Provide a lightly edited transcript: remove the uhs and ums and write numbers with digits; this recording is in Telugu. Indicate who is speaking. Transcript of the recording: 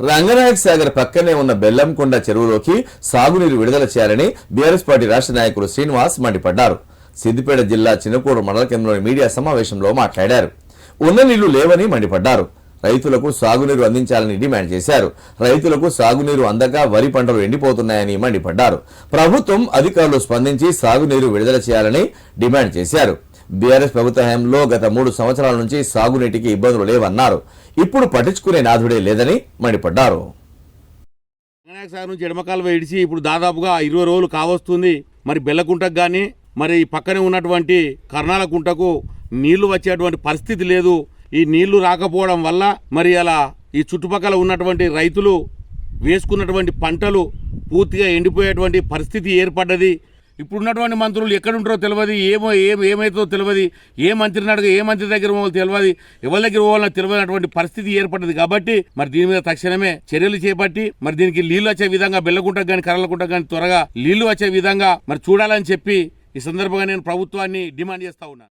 Speaker 1: రంగనాయక సాగర్ పక్కనే ఉన్న బెల్లంకొండ చెరువులోకి సాగునీరు విడుదల చేయాలని బీఆర్ఎస్ పార్టీ రాష్ట్ర నాయకులు శ్రీనివాస్ మండిపడ్డారు. సిద్దిపేట జిల్లా చిన్నకూరు మండల కేంద్రంలోని మీడియా సమావేశంలో మాట్లాడారు. ఉన్న నీళ్లు లేవని మండిపడ్డారు. రైతులకు సాగునీరు అందించాలని డిమాండ్ చేశారు. రైతులకు సాగునీరు అందక వరి పంటలు ఎండిపోతున్నాయని మండిపడ్డారు. ప్రభుత్వం అధికారులు స్పందించి సాగునీరు విడుదల చేయాలని డిమాండ్ చేశారు. బీఆర్ఎస్ ప్రభుత్వ హయాంలో గత 3 సంవత్సరాల నుంచి సాగునీటికి ఇబ్బందులు లేవన్నారు. ఇప్పుడు పట్టించుకునే నాథుడే లేదని మండిపడ్డారు.
Speaker 2: రంగనాయక సాగర్ నుంచి ఎడమకాలువ ఇడిచి ఇప్పుడు దాదాపుగా 20 రోజులు కావస్తుంది. మరి బెల్లకుంటకు కానీ మరి పక్కనే ఉన్నటువంటి కర్ణాల కుంటకు నీళ్లు వచ్చేటువంటి పరిస్థితి లేదు. ఈ నీళ్లు రాకపోవడం వల్ల మరి అలా ఈ చుట్టుపక్కల ఉన్నటువంటి రైతులు వేసుకున్నటువంటి పంటలు పూర్తిగా ఎండిపోయేటువంటి పరిస్థితి ఏర్పడ్డది. ఇప్పుడున్నటువంటి మంత్రులు ఎక్కడుంటారో తెలియదు, ఏమైతుందో తెలియదు, ఏ మంత్రిని అడగ ఏ మంత్రి దగ్గర తెలియదు, ఎవరి దగ్గర పోవాలన్నా తెలియనటువంటి పరిస్థితి ఏర్పడ్డది. కాబట్టి మరి దీని మీద తక్షణమే చర్యలు చేపట్టి మరి దీనికి నీళ్లు వచ్చే విధంగా బెల్లకుంటకు కానీ కర్రలకుంటకు కానీ త్వరగా నీళ్లు వచ్చే విధంగా మరి చూడాలని చెప్పి ఈ సందర్భంగా నేను ప్రభుత్వాన్ని డిమాండ్ చేస్తా ఉన్నా.